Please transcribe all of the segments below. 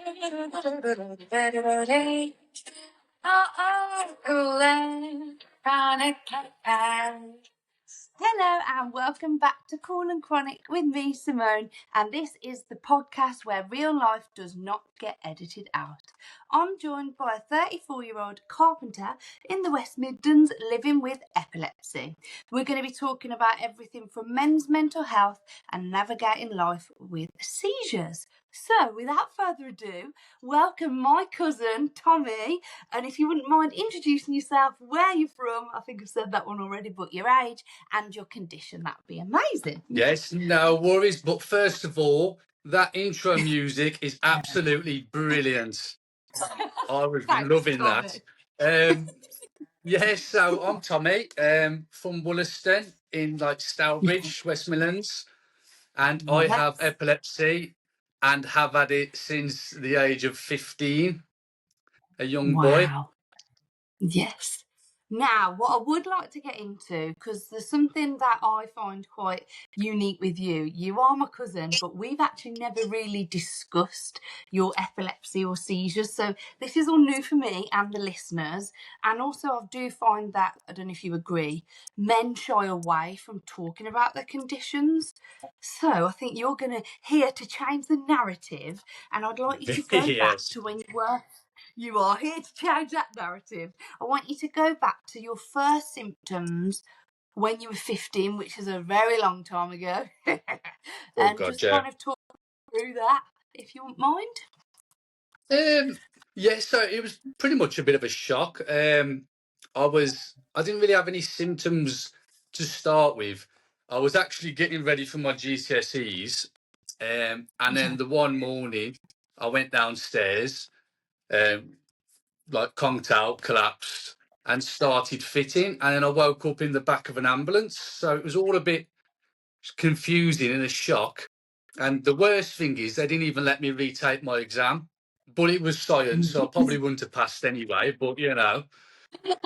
Hello and welcome back to Cool and Chronic with me, Simone, and this is the podcast where real life does not get edited out. I'm joined by a 34-year-old carpenter in the West Midlands living with epilepsy. We're going to be talking about everything from men's mental health and navigating life with seizures. So, without further ado, welcome my cousin, Tommy. And if you wouldn't mind introducing yourself, where you're from, I think I've said that one already, but your age and your condition, that would be amazing. Yes, no worries. But first of all, that intro music is absolutely brilliant. I was Thanks, loving Tommy. that. Yes, so I'm Tommy from Wollaston in Stourbridge, West Midlands, and I have Yes. epilepsy and have had it since the age of 15, a young boy. Wow. Yes. Now, what I would like to get into, because there's something that I find quite unique with you. You are my cousin, but we've actually never really discussed your epilepsy or seizures. So this is all new for me and the listeners. And also, I do find that, I don't know if you agree, men shy away from talking about their conditions. So I think you're going to here to change the narrative. And I'd like you to go back Yes. to when you were... You are here to change that narrative. I want you to go back to your first symptoms when you were 15, which is a very long time ago, Oh, and God, just yeah. kind of talk through that, if you wouldn't mind. Yeah, so it was pretty much a bit of a shock. I didn't really have any symptoms to start with. I was actually getting ready for my GCSEs, and then the one morning I went downstairs, conked out, collapsed, and started fitting. And then I woke up in the back of an ambulance. So it was all a bit confusing and a shock. And the worst thing is they didn't even let me retake my exam. But it was science, so I probably wouldn't have passed anyway. But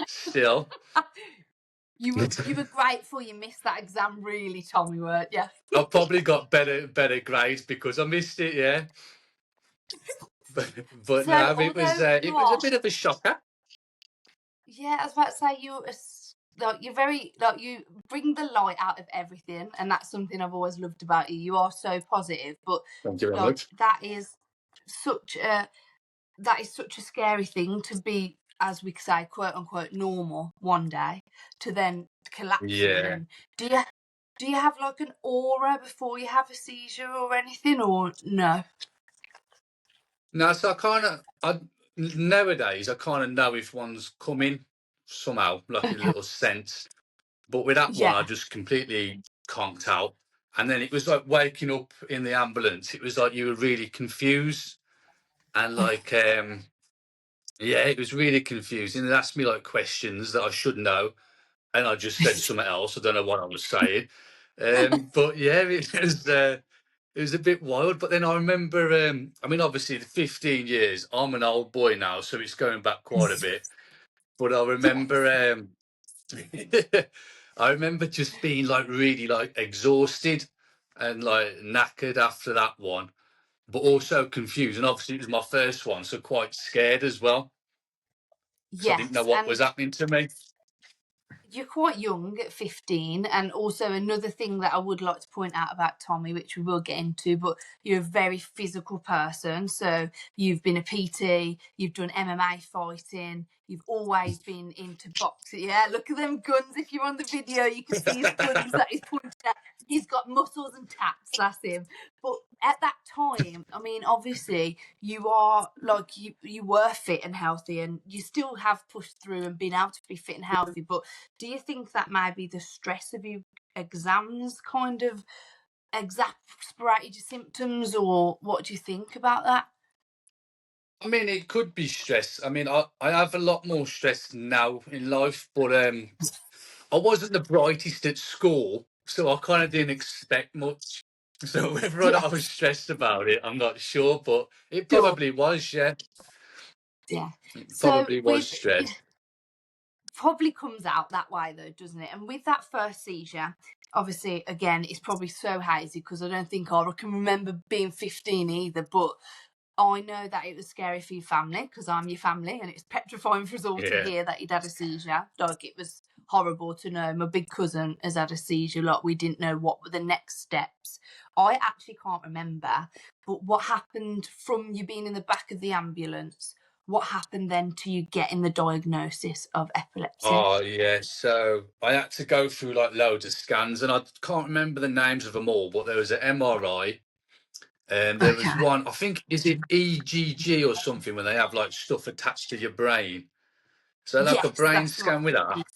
still. You were grateful you missed that exam, really, Tommy, weren't you? I probably got better grades because I missed it, yeah. But So, no, it was a bit of a shocker. Yeah, I was about to say you're very you bring the light out of everything, and that's something I've always loved about you. You are so positive, but Thank you very much. that is such a scary thing to be, as we say, quote unquote, normal one day to then collapsing. Yeah. And do you have like an aura before you have a seizure or anything, or no? No, so nowadays I kind of know if one's coming somehow, like a little sense. But with that one, I just completely conked out. And then it was like waking up in the ambulance. It was like you were really confused. And it was really confusing. They asked me like questions that I should know. And I just said something else. I don't know what I was saying. But yeah, it was a bit wild. But then I remember, obviously the 15 years, I'm an old boy now, so it's going back quite a bit. But I remember, I remember just being like really like exhausted and like knackered after that one, but also confused. And obviously it was my first one, so quite scared as well. So I didn't know what was happening to me. You're quite young at 15, and also another thing that I would like to point out about Tommy, which we will get into, but you're a very physical person. So you've been a PT, you've done MMA fighting, you've always been into boxing. Yeah, look at them guns. If you're on the video, you can see his guns that he's pointing at. He's got muscles and tats, that's him. But at that time, obviously you are like you were fit and healthy, and you still have pushed through and been able to be fit and healthy. But do you think that maybe the stress of your exams kind of exacerbated your symptoms, or what do you think about that? It could be stress. I have a lot more stress now in life, but I wasn't the brightest at school, so I kind of didn't expect much. So whether or not I was stressed about it, I'm not sure, but it probably was, yeah. Yeah. It probably was stress. Probably comes out that way though, doesn't it? And with that first seizure, obviously, again, it's probably so hazy because I don't think I can remember being 15 either, but I know that it was scary for your family because I'm your family, and it's petrifying for us all to Yeah. hear that you'd had a seizure. Like, it was horrible to know. My big cousin has had a seizure. Like, we didn't know what were the next steps. I actually can't remember, but what happened from you being in the back of the ambulance? What happened then to you getting the diagnosis of epilepsy? Oh yeah, so I had to go through like loads of scans, and I can't remember the names of them all, but there was an MRI, and there was Okay. one, I think, is it EGG or something, when they have like stuff attached to your brain. So like a Yes, brain that's right. scan with that.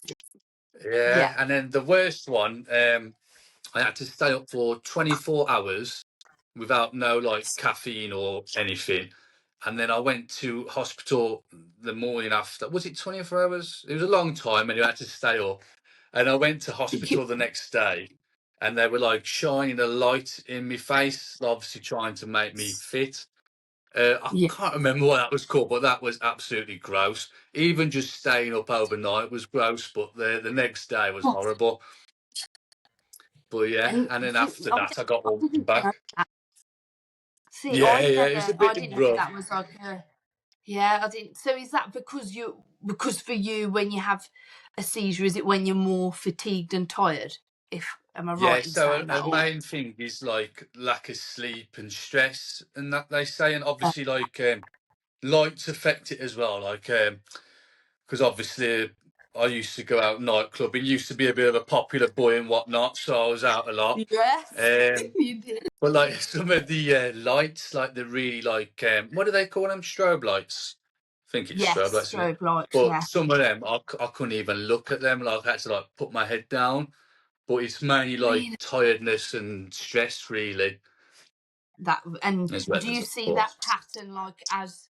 Yeah. Yeah, and then the worst one, I had to stay up for 24 hours without no like caffeine or anything. And then I went to hospital the morning after. Was it 24 hours? It was a long time, and you had to stay up. And I went to hospital the next day, and they were like shining a light in my face, obviously trying to make me fit. I Yeah. can't remember what that was called, but that was absolutely gross. Even just staying up overnight was gross, but the next day was horrible. But yeah, And and then after that, I got I all didn't know back. that. See, Yeah, yeah, it was a I bit didn't know rough. that was like a, yeah, I didn't. So is that because for you, when you have a seizure, is it when you're more fatigued and tired? If am I Yeah, right in so saying a that? Or main thing is like lack of sleep and stress, and that they say, and obviously like lights affect it as well. Like because obviously I used to go out nightclubbing, used to be a bit of a popular boy and whatnot, so I was out a lot. yes, Um, you did. but like some of the lights, like the really like what do they call them? Strobe lights. I think it's strobe Yes, lights, isn't it? strobe lights. But Yeah, some of them, I couldn't even look at them. Like I had to like put my head down. But it's mainly like really. tiredness and stress, really, That, and as well do as you of see that course. pattern like as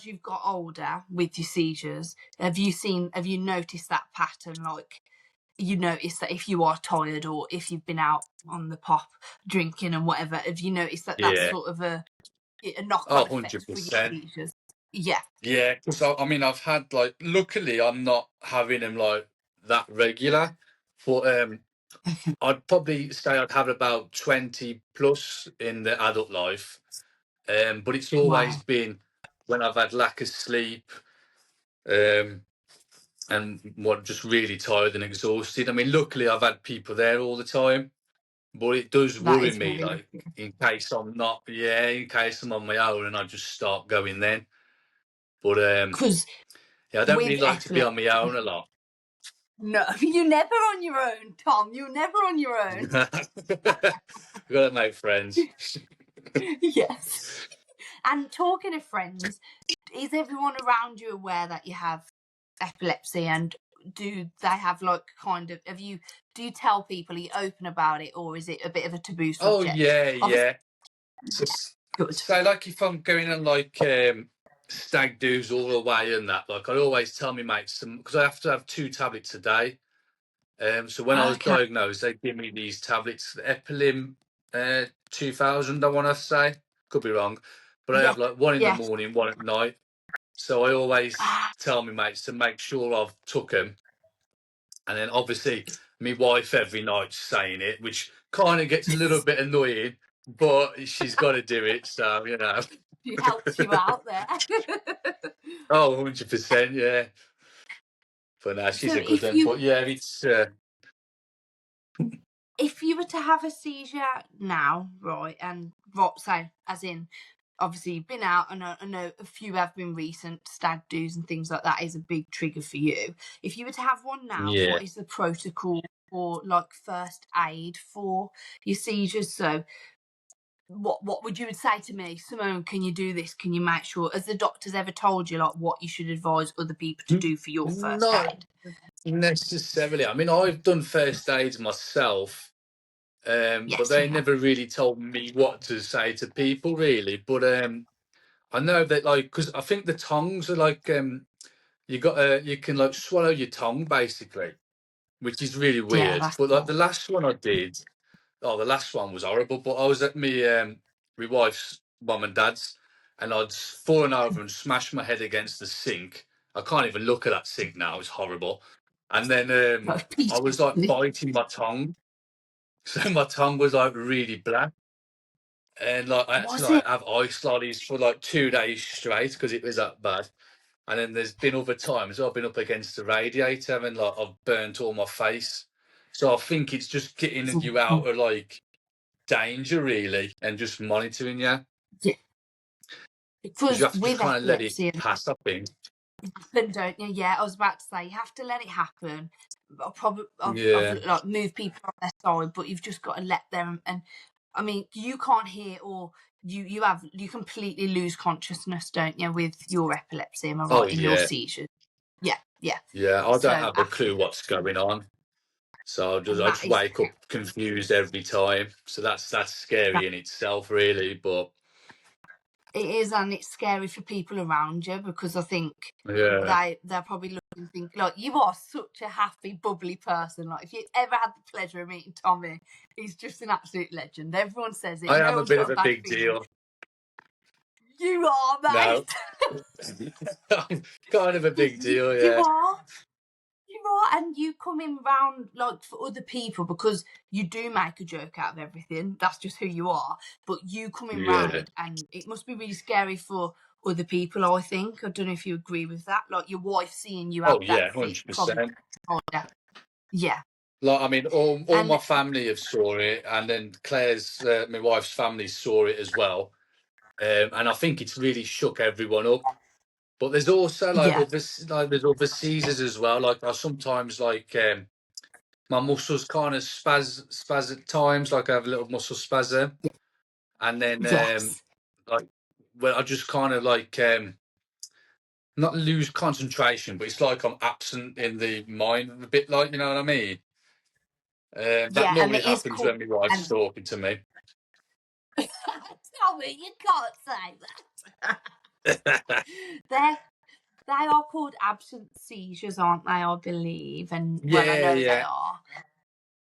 you've got older with your seizures? Have you noticed that pattern? Like, you notice that if you are tired or if you've been out on the pop drinking and whatever, have you noticed that that's Yeah. sort of a knock-on Oh, effect for your 100%. seizures? Yeah. Yeah, because I mean, I've had like, luckily, I'm not having them like that regular, but I'd probably say I'd have about 20 plus in the adult life. But it's always Wow. been when I've had lack of sleep, um, and what just really tired and exhausted. I mean, luckily, I've had people there all the time. But it does That worry is me, very like lucky. in case I'm not, yeah, in case I'm on my own and I just start going then. But Because yeah, I don't with really like to be on my own epilepsy, a lot. no, you're never on your own, Tom. You're never on your own. We gotta make friends. Yes. And talking of friends, is everyone around you aware that you have epilepsy? And do they have like kind of, do you tell people, are you open about it, or is it a bit of a taboo Oh subject? yeah, Obviously, yeah. So, good. so like if I'm going on like stag do's all the way and that, like I always tell me mates, because I have to have 2 tablets a day. So when I was Okay. diagnosed, they give me these tablets, the Epilim 2000, I want to say. Could be wrong. But I Yeah. have like one in the Yeah. morning, one at night. So I always Ah, tell my mates to make sure I've took them. And then obviously my wife every night saying it, which kind of gets a little bit annoying, but she's got to do it. So, you know. she helps you out there. Oh, 100%, yeah. But no, she's So a good one. But yeah, it's if you were to have a seizure now, right, and what, say, as in, obviously you've been out, and I know a few have been recent, stag do's and things like that is a big trigger for you. If you were to have one now, yeah. what is the protocol for like first aid for your seizures? So what would you say to me, Simone? Can you do this? Can you make sure? Has the doctors ever told you like what you should advise other people to do for your first Not aid? necessarily. I mean, I've done first aid myself, but Yes, you they have. never really told me what to say to people, really. But I know that, like, because I think the tongues are like, you can like swallow your tongue basically, which is really Yeah, weird. that's But like right. the last one I did, oh, the last one was horrible. But I was at my wife's mum and dad's, and I'd fallen over and smashed my head against the sink. I can't even look at that sink now; it's horrible. And then Like I was like PTSD. biting my tongue, so my tongue was like really black. and like I had to Was like it? have ice lollies for like 2 days straight because it was that bad. And then there's been other times I've been up against the radiator and like I've burnt all my face. So I think it's just getting you out of like danger really and just monitoring you Yeah. because you Because have to just with kind of let it epilepsy, pass, I think. happen, don't you? Yeah, I was about to say you have to let it happen. I've Yeah. like moved people on their side, but you've just got to let them. And I mean, you can't hear, or you completely lose consciousness, don't you, with your epilepsy? Am I Oh right? In your yeah. seizures? Yeah, yeah. Yeah. I don't So have a clue what's going on. So I that just is wake up confused every time. So that's that scary in itself, really. But it is, and it's scary for people around you because I think yeah. they're probably looking and think like you are such a happy, bubbly person. Like if you ever had the pleasure of meeting Tommy, he's just an absolute legend. Everyone says it. I am No a one's bit got of a a bad big feeling. deal. You are, No. mate. I'm kind of a big deal, You yeah. are. You are, and you coming round like for other people because you do make a joke out of everything. That's just who you are. But you coming Yeah. round, and it must be really scary for other people. I think. I don't know if you agree with that. Like your wife seeing you Oh have that yeah, fit probably. 100%. Yeah, Like I mean, all and my family have saw it, and then Claire's, my wife's family saw it as well. And I think it's really shook everyone up. But there's also yeah, like there's other seizures as well. Like I sometimes like my muscles kind of spaz at times, like I have a little muscle spasm, and then yes, like well I just kind of like not lose concentration, but it's like I'm absent in the mind a bit, like you know what I mean. That yeah, and normally it is happens cool. when my wife's And talking to me. Tommy, you can't say that. They're They are called absent seizures, aren't they? I believe, and well, I Yeah, know they yeah, are.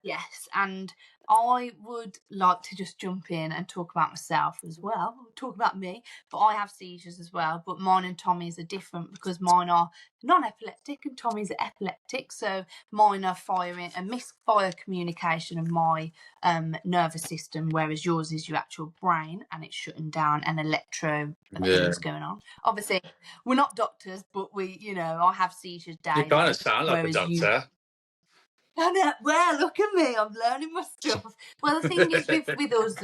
Yes, and I would like to just jump in and talk about myself as well. Talk about me, but I have seizures as well. But mine and Tommy's are different because mine are non-epileptic and Tommy's are epileptic. So mine are firing a misfire communication of my nervous system, whereas yours is your actual brain and it's shutting down and electro yeah. things going on. Obviously, we're not doctors, but I have seizures You kind of daily, sound like a whereas you doctor. I know. Well, look at me. I'm learning my stuff. Well, the thing is with us,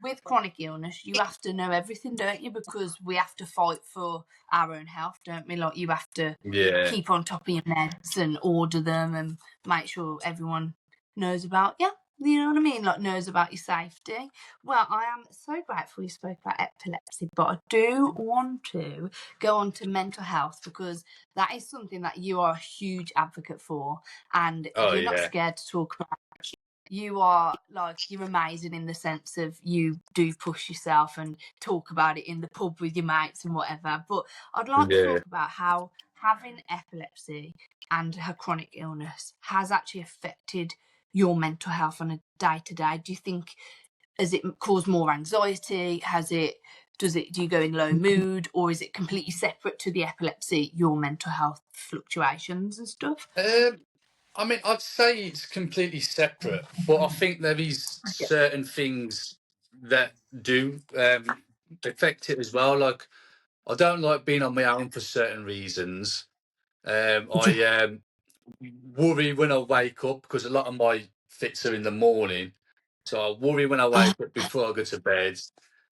with chronic illness, you have to know everything, don't you? Because we have to fight for our own health, don't we? Like you have to Yeah, keep on top of your meds and order them and make sure everyone knows about you. You know what I mean? Like knows about your safety. Well, I am so grateful you spoke about epilepsy, but I do want to go on to mental health because that is something that you are a huge advocate for, and oh you're not yeah, scared to talk about. You are like you're amazing in the sense of you do push yourself and talk about it in the pub with your mates and whatever. But I'd like to yeah. talk about how having epilepsy and her chronic illness has actually affected your mental health on a day to day. Do you think has it caused more anxiety? Do you go in low mood, or is it completely separate to the epilepsy, your mental health fluctuations and stuff? Um, I mean, I'd say it's completely separate, but I think there is Yeah. certain things that do affect it as well. Like, I don't like being on my own for certain reasons. Yeah. I worry when I wake up because a lot of my fits are in the morning. So I worry when I Oh, wake up before I go to bed.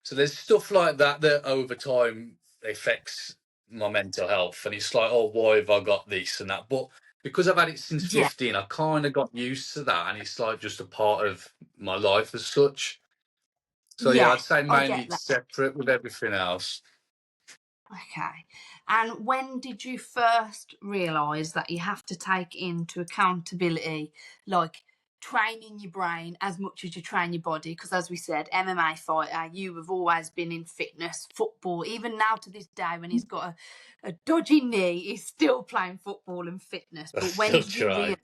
So there's stuff like that that over time affects my mental health. And it's like, oh, why have I got this and that? But because I've had it since yeah. 15, I kind of got used to that. And it's like just a part of my life as such. So yeah, Yeah, I'd say I mainly get it's that. separate with everything else. Okay. And when did you first realise that you have to take into accountability, like training your brain as much as you train your body? Because as we said, MMA fighter, you have always been in fitness, football. Even now to this day, when he's got a dodgy knee, he's still playing football and fitness. I But when still did you try. realise?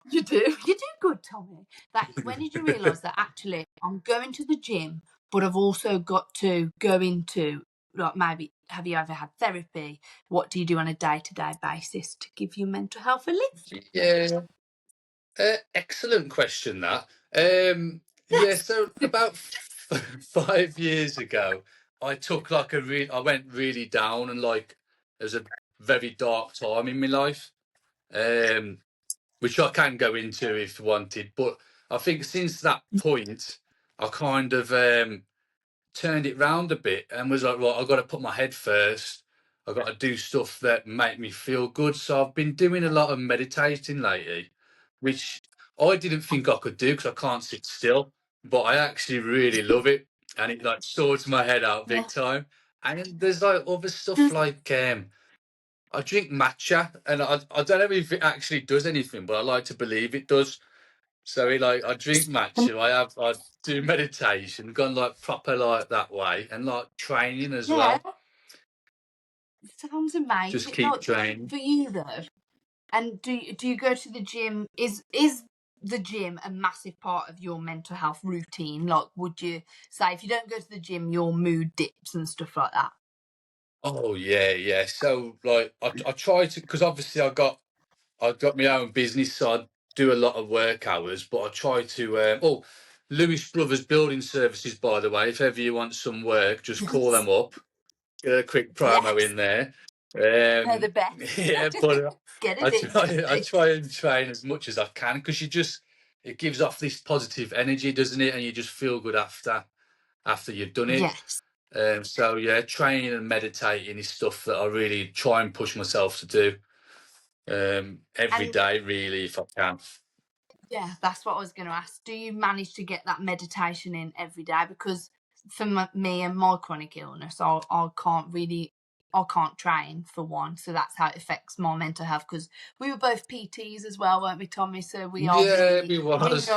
You do. You do good, Tommy. That when did you realise that actually I'm going to the gym, but I've also got to go into like maybe have you ever had therapy? What do you do on a day to day basis to give your mental health a lift? Yeah. Excellent question. That. Yeah. Yes. So about 5 years ago, I took like I went really down, and like it was a very dark time in my life, um, which I can go into if wanted. But I think since that point, I kind of turned it round a bit and was like, right, I've got to put my head first. I've got to do stuff that make me feel good. So I've been doing a lot of meditating lately, which I didn't think I could do because I can't sit still, but I actually really love it. And it like sorts my head out Yeah. big time. And then there's like other stuff Does, like I drink matcha, and I don't know if it actually does anything, but I like to believe it does. So like I drink matcha, I do meditation, gone like proper like that way, and like training as yeah, well. sounds Just amazing. keep Like training. for you though, and do you go to the gym? Is the gym a massive part of your mental health routine? Like, would you say if you don't go to the gym, your mood dips and stuff like that? Oh yeah, yeah. So like I try to, because obviously I've got my own business, so I do a lot of work hours, but I try to Lewis Brothers Building Services, by the way, if ever you want some work, just call Yes, them up. Get a quick promo yes, in there. they're the best. Yeah, but Get I it in, try I Tony. try and train as much as I can, because it gives off this positive energy, doesn't it? And you just feel good after you've done it. Yes, So yeah, training and meditating is stuff that I really try and push myself to do every and day, really, if I can. yeah, that's what I was going to ask. Do you manage to get that meditation in every day? Because for me and my chronic illness, I can't train for one. So that's how it affects my mental health. Because we were both PTs as well, weren't we, Tommy? So Yeah, it we was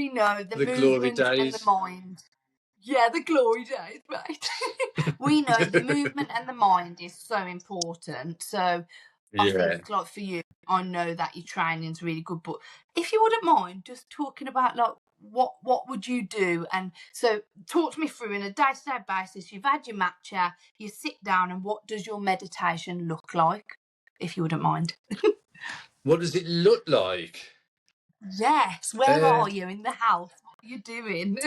know the the glory movement and the days. mind. Yeah, the glory days, right? We know the movement and the mind is so important. So I Yeah. think, like for you, I know that your training's really good. But if you wouldn't mind just talking about like what would you do? And so talk to me through in a day-to-day basis. You've had your matcha, you sit down, and what does your meditation look like? If you wouldn't mind. What does it look like? Yes, where Uh, are you in the house? What are you doing?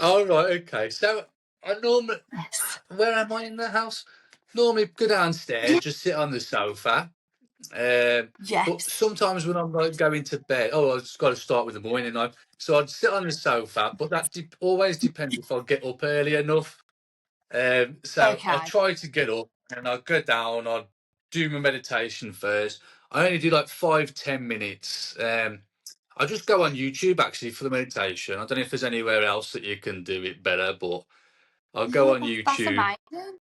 all right, okay. So I normally, Yes. where am I in the house? Normally go downstairs, Yeah. just sit on the sofa. Um, but Yes. sometimes when I'm like going to bed, oh, I've just got to start with the morning life. So I'd sit on the sofa, but that always depends if I get up early enough. So I Okay. try to get up and I go down. I do my meditation first. I only do like 5-10 minutes. I just go on YouTube actually for the meditation. I don't know if there's anywhere else that you can do it better, but I'll go Yeah, on that's YouTube. amazing.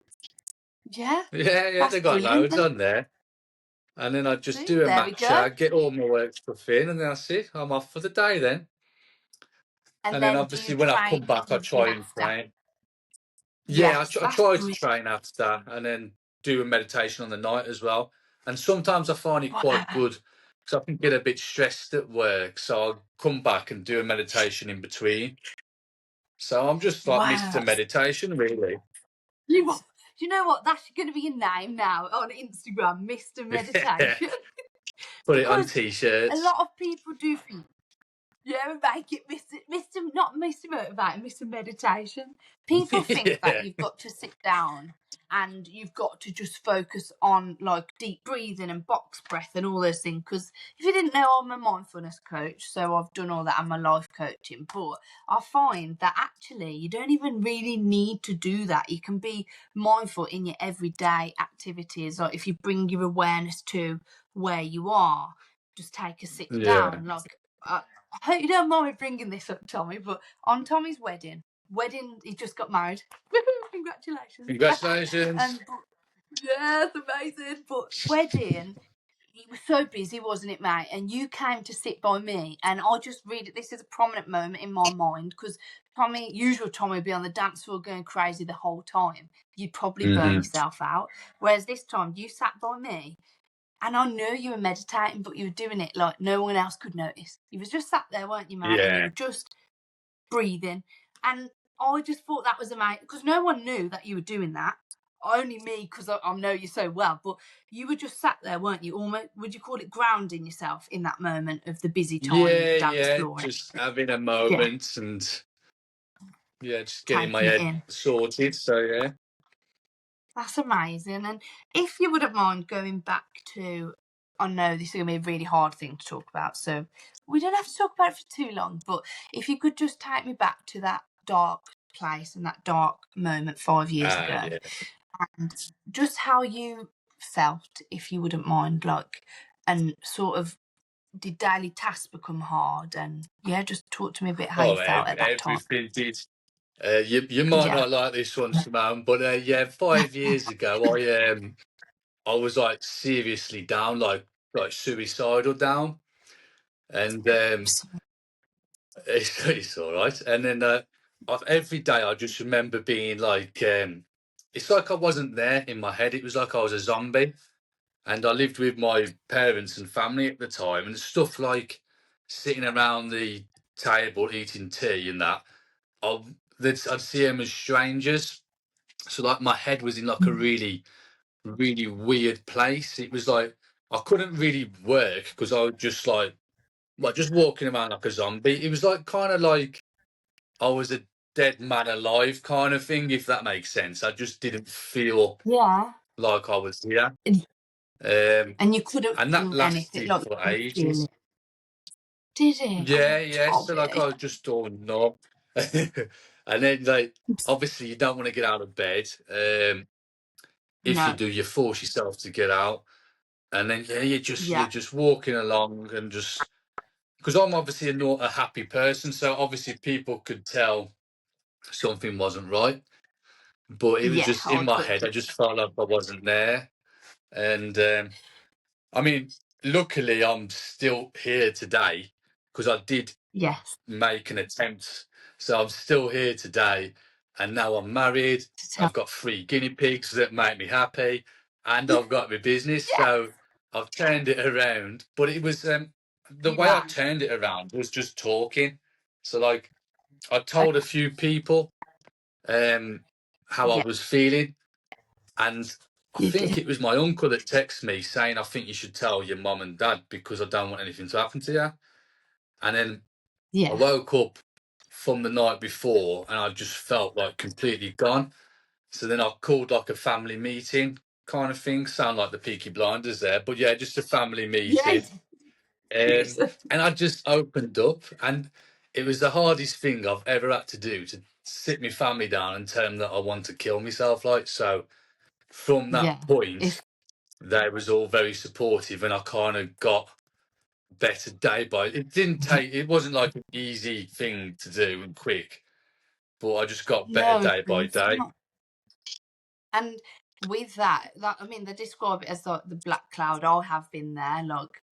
Yeah, Yeah, yeah, that's they got brilliant. loads on there. And then I just See, do a there we go. matcha, get all my work stuff in, and that's it. I'm off for the day then. And And then then do obviously you when I train come back, I anything try and after? train. Yeah, Yes, I that's try to brilliant. train after and then do a meditation on the night as well. And sometimes I find it quite Wow. good because I can get a bit stressed at work. So I'll come back and do a meditation in between. So I'm just like Mr. Wow. Meditation, really. You, you know what? That's going to be your name now on Instagram, Mr. Meditation. Put it on Because a t-shirts. lot of people do think, yeah, make it Mr. Not Mr. Motivating, Mr. Meditation. People think that Yeah. you've got to sit down and you've got to just focus on like deep breathing and box breath and all those things. Because if you didn't know, I'm a mindfulness coach, so I've done all that. I'm a life coaching, but I find that actually you don't even really need to do that. You can be mindful in your everyday activities. Like if you bring your awareness to where you are, just take a sit Yeah. down. Like I hope you don't mind me bringing this up, Tommy, but on Tommy's he just got married. Congratulations. Congratulations. And yeah, it's amazing. But wedding, he was so busy, wasn't it, mate? And you came to sit by me, and I just read it. This is a prominent moment in my mind because usual Tommy would be on the dance floor going crazy the whole time. You'd probably burn Hmm. yourself out. Whereas this time, you sat by me, and I knew you were meditating, but you were doing it like no one else could notice. You was just sat there, weren't you, mate? And you Yeah. were just breathing. And I just thought that was amazing because no one knew that you were doing that. Only me, because I know you so well. But you were just sat there, weren't you? Almost, would you call it grounding yourself in that moment of the busy time Yeah, dance yeah. floor? Just having a Yeah. moment and yeah, just getting my taking it head in. sorted. So yeah. That's amazing. And if you wouldn't mind going back to, I know this is going to be a really hard thing to talk about, so we don't have to talk about it for too long, but if you could just take me back to that dark place and that dark moment 5 years ago, Yeah. and just how you felt, if you wouldn't mind, like, and sort of did daily tasks become hard? And yeah, just talk to me a bit how you Oh, felt at that time. everything did. You might Yeah. not like this one, Simone, but yeah, 5 years ago, I was like seriously down, like suicidal down, and it's all right. And then every day I just remember being like, it's like I wasn't there in my head. It was like I was a zombie, and I lived with my parents and family at the time, and stuff like sitting around the table eating tea and that. I, I'd see them as strangers. So like my head was in like a Mm. really, really weird place. It was like I couldn't really work because I was just like just walking around like a zombie. It was like kind of like I was a dead man alive kind of thing, if that makes sense. I just didn't feel Yeah. like I was here. And Um, and you couldn't and that think anything, lasted like, you for couldn't feel ages. it. Did it? Yeah, Oh, yeah. So like I Tommy. was just all numb. And then like obviously you don't want to get out of bed. If you No. do, you force yourself to get out. And then yeah, you're Yeah. just walking along and just because I'm obviously not a happy person, so obviously people could tell something wasn't right. But it was Yeah, just I in my could. head. I just felt like I wasn't there. And I mean, luckily I'm still here today because I did Yes. make an attempt. So I'm still here today. And now I'm married. To tell. I've got 3 guinea pigs that make me happy. And I've got my business. Yeah. So I've turned it around. But it was the You way I have. turned it around was just talking. So, like, I Okay. told a few people um, how I Yeah, was feeling. And I you think did. it was my uncle that texted me saying, I think you should tell your mum and dad because I don't want anything to happen to you. And then I Yeah. woke up from the night before and I just felt like completely gone. So then I called like a family meeting kind of thing. Sound like the Peaky Blinders there, but yeah, just a family Yeah. meeting. Yes. And I just opened up, and it was the hardest thing I've ever had to do to sit my family down and tell them that I want to kill myself. Like, so from that Yeah. point, If they was all very supportive, and I kind of got better day by. It didn't take. It wasn't like an easy thing to do and quick, but I just got better no, of day by course day. not. And with that, I mean, they describe it as like the black cloud. I have been there, like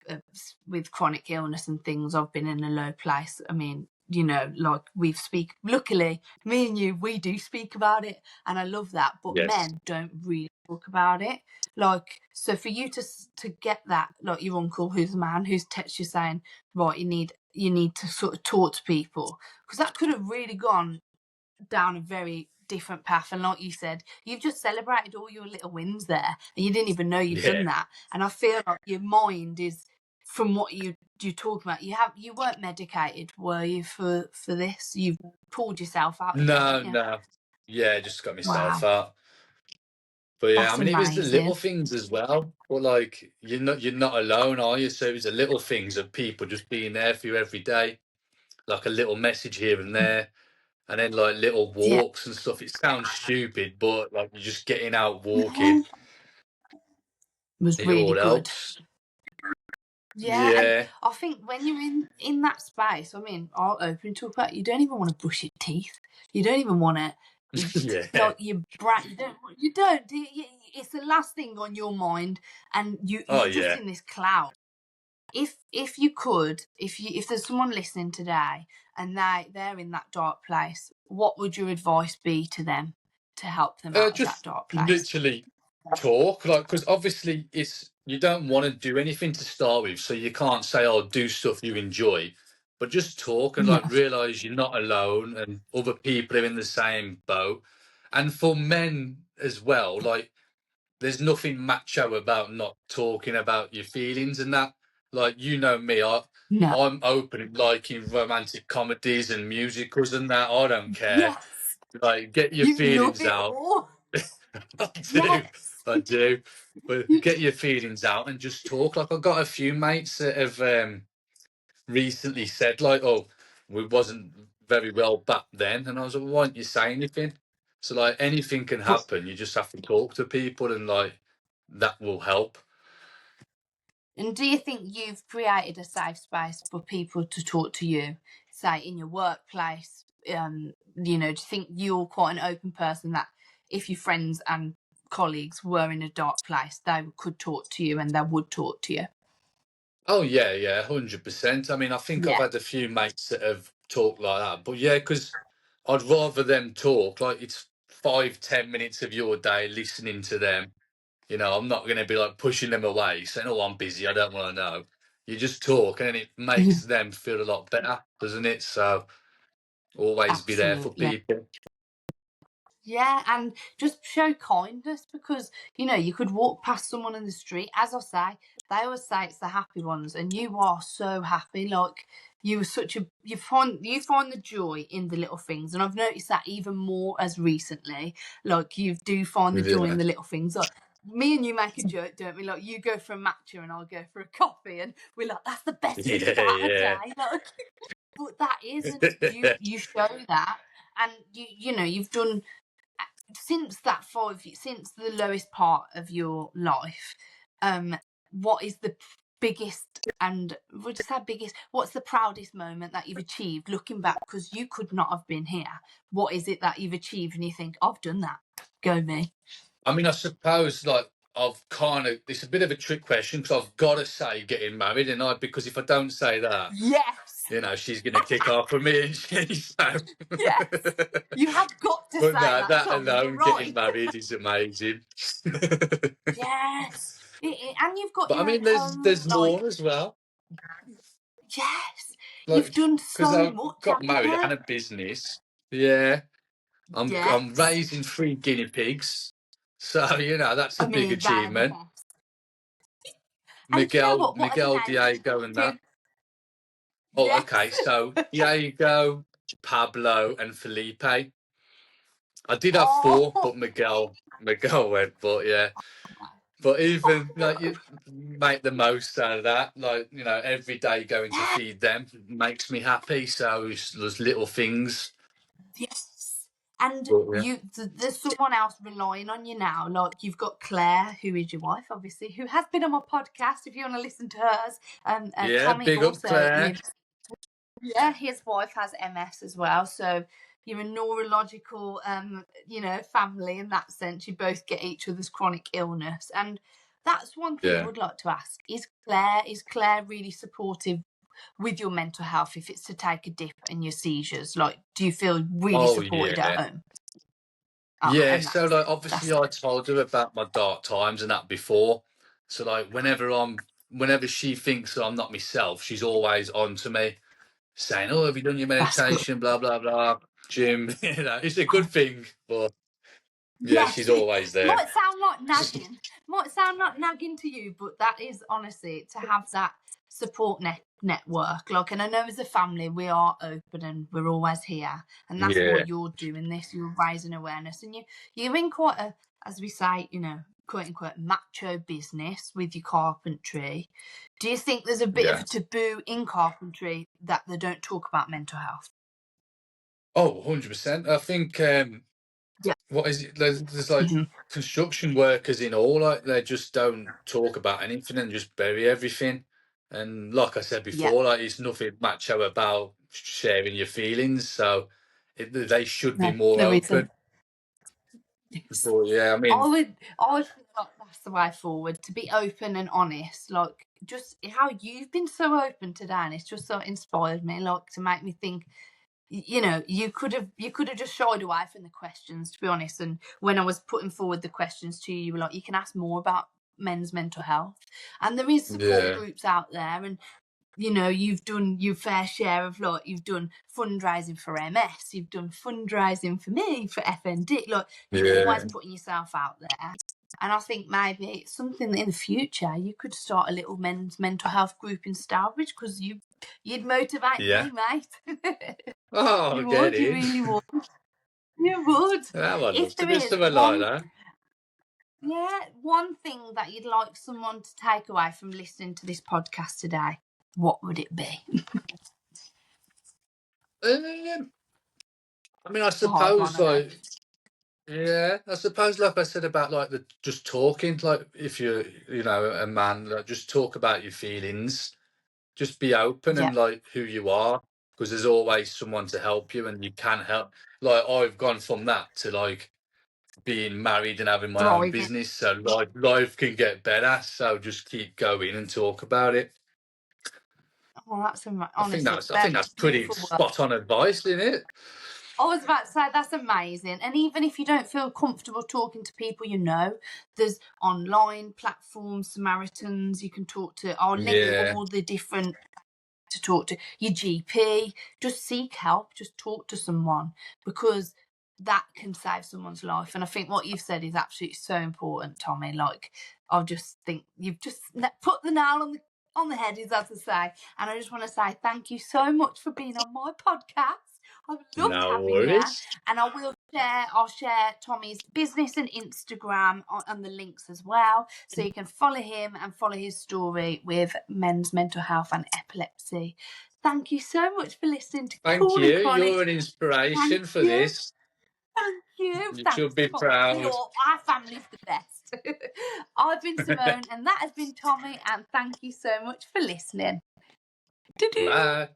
with chronic illness and things. I've been in a low place. I mean, you know, like we've speak. Luckily, me and you, we do speak about it, and I love that. But Yes. men don't really talk about it. Like, so for you to get that, like your uncle, who's a man, who's texted you saying, right, you need to sort of talk to people, because that could have really gone down a very different path. And like you said, you've just celebrated all your little wins there, and you didn't even know you'd Yeah. done that. And I feel like your mind is, from what you talk about, you weren't medicated, were you, for this? You've pulled yourself out of it, No, haven't you? no. Yeah, just got myself Wow, out. But yeah, I that's mean, it was the amazing. little things as well. But like, you're not alone, are you? So it was the little things of people just being there for you every day, like a little message here and there, and then like little Yeah, walks and stuff. It sounds stupid, but like you're just getting out walking, was it really all good. helps. Yeah, and Yeah, I think when you're in that space, I mean, I'll open talk about, you don't even want to brush your teeth. You don't even want to, yeah. like, your brat. You don't. It's the last thing on your mind, and Oh you're just yeah. in this cloud. If you could, if there's someone listening today and they're in that dark place, what would your advice be to them to help them out of that Just dark place? literally talk, like, because obviously it's you don't want to do anything to start with, so you can't say, "Oh, do stuff you enjoy," but just talk and No, like realize you're not alone and other people are in the same boat. And for men as well, like there's nothing macho about not talking about your feelings and that. Like me, no. I'm open in liking romantic comedies and musicals and that. I don't care. Yes. like get your You love feelings it out. all. I do, Yes. I do. But get your feelings out and just talk. Like I've got a few mates that have recently said like, "Oh, we wasn't very well back then," and I was like, "Why don't you say anything?" So like anything can But happen. You just have to talk to people, and like that will help. and do you think you've created a safe space for people to talk to you, say in your workplace? Do you think you're quite an open person that if your friends and colleagues were in a dark place, they could talk to you and they would talk to you? Oh yeah, yeah, 100%. I mean, I think I've Yeah. had a few mates that have talked like that, but yeah, because I'd rather them talk. Like it's 5, 10 minutes of your day listening to them. I'm not going to be like pushing them away, saying, "Oh, I'm busy. I don't want to know." You just talk, and it makes them feel a lot better, doesn't it? So always be there for Absolutely. people. Yeah, and just show kindness because you could walk past someone in the street. As I say, they always say it's the happy ones, and you are so happy. Like you were such a you find the joy in the little things, and I've noticed that even more as recently. Like you do find the joy in Yeah, the little things. Like me and you make a joke, don't we? Like you go for a matcha and I'll go for a coffee, and we're like, that's the best way to start a yeah, day. Like, but that isn't you. yeah. You show that, and you've done since the lowest part of your life. What is the biggest and would you say biggest? What's the proudest moment that you've achieved looking back? Because you could not have been here. What is it that you've achieved and you think I've done that? Go me. I mean, I suppose like I've kind of it's a bit of a trick question because I've got to say getting married, and because if I don't say that, Yes, she's going to kick off for me, and she's so. yes. You have got to But say no, that, that Tommy. You're alone, getting right. married is amazing. Yes. And you've got But I your own mean, there's home. there's Like, more as well. yes, you've Like, done because so I much, got haven't married you? and a business. Yeah, I'm Yes. raising 3 guinea pigs, so that's a I big mean, they're the achievement. best. And do you know Miguel, what? What are the Miguel, names? Diego, and Two. that. Oh, Yes. okay. So Diego, Pablo, and Felipe. I did have four, Oh, but Miguel went. But yeah, but even like you make the most out of that. Like every day going to yeah. feed them makes me happy. So it's those little things. Yes. And But yeah, there's someone else relying on you now. Like you've got Claire, who is your wife, obviously, who has been on my podcast. If you want to listen to hers, yeah. Tommy Big up, also Claire. lives. Yeah, his wife has MS as well. So you're a neurological, family in that sense. You both get each other's chronic illness, and that's one thing I Yeah. would like to ask: is Claire really supportive with your mental health if it's to take a dip in your seizures? Like, do you feel really Oh supported at yeah. home? Oh, Yeah, and so like that's obviously I told her about my dark times and that before. So like whenever she thinks that I'm not myself, she's always on to me saying, "Oh, have you done your that's good. meditation? Blah blah blah." Gym, it's a good thing. But yeah, Yes, she's it always there. might sound like nagging, might sound like nagging to you, but that is honestly to have that support network. Like, and I know as a family we are open and we're always here, and that's Yeah, what you're doing. This you're raising awareness, and you're in quite a, as we say, quote unquote macho business with your carpentry. Do you think there's a bit of yeah. a taboo in carpentry that they don't talk about mental health? Oh, 100%. I think Yeah. what is it? There's like Mhm. construction workers in all, like they just don't talk about anything and just bury everything. And like I said Yeah. before, like it's nothing macho about sharing your feelings. So they should be No, more there isn't. open. But yeah, I mean, I would feel like that's the way forward, to be open and honest. Like just how you've been so open today, and it's just so inspired me, like to make me think, you could have just shied away from the questions, to be honest. And when I was putting forward the questions to you, you were like, you can ask more about men's mental health. And there is support yeah, groups out there, and you've done your fair share of, like, you've done fundraising for MS, you've done fundraising for me for FND. Like, you're yeah, always putting yourself out there. And I think maybe it's something that in the future you could start a little men's mental health group in Stourbridge, because you'd motivate yeah. me, mate. Oh, You get would, you in. really would. You would. Yeah, I'd love If to there do is something like one, that. yeah, one thing that you'd like someone to take away from listening to this podcast today, what would it be? Um, I mean, I It's a hard one, suppose I know. like, yeah, I suppose like I said about like the just talking, like if you're, you know, a man, like, just talk about your feelings, just be open Yeah, and like who you are, because there's always someone to help you and you can help. Like I've gone from that to like being married and having my own thriving. business, so life can get better. So just keep going and talk about it. Oh, that's honestly, I think that's that's pretty beautiful work. spot on advice, isn't it? I was about to say that's amazing. And even if you don't feel comfortable talking to people you know, there's online platforms, Samaritans, you can talk to. I'll link Yeah, all the different to talk to your GP. Just seek help, just talk to someone because that can save someone's life. And I think what you've said is absolutely so important, Tommy. Like, I just think you've just put the nail on the head, is as I say. And I just want to say thank you so much for being on my podcast. I've loved no having you, worries. and I'll share Tommy's business and Instagram and the links as well, so you can follow him and follow his story with men's mental health and epilepsy. Thank you so much for listening to Thank Cool and you. Chronic. You're an Thank inspiration for you. this. Thank you. You Thanks should be so much. proud. Our family's the best. I've been Simone, and that has been Tommy, and thank you so much for listening. Doo-doo. Bye.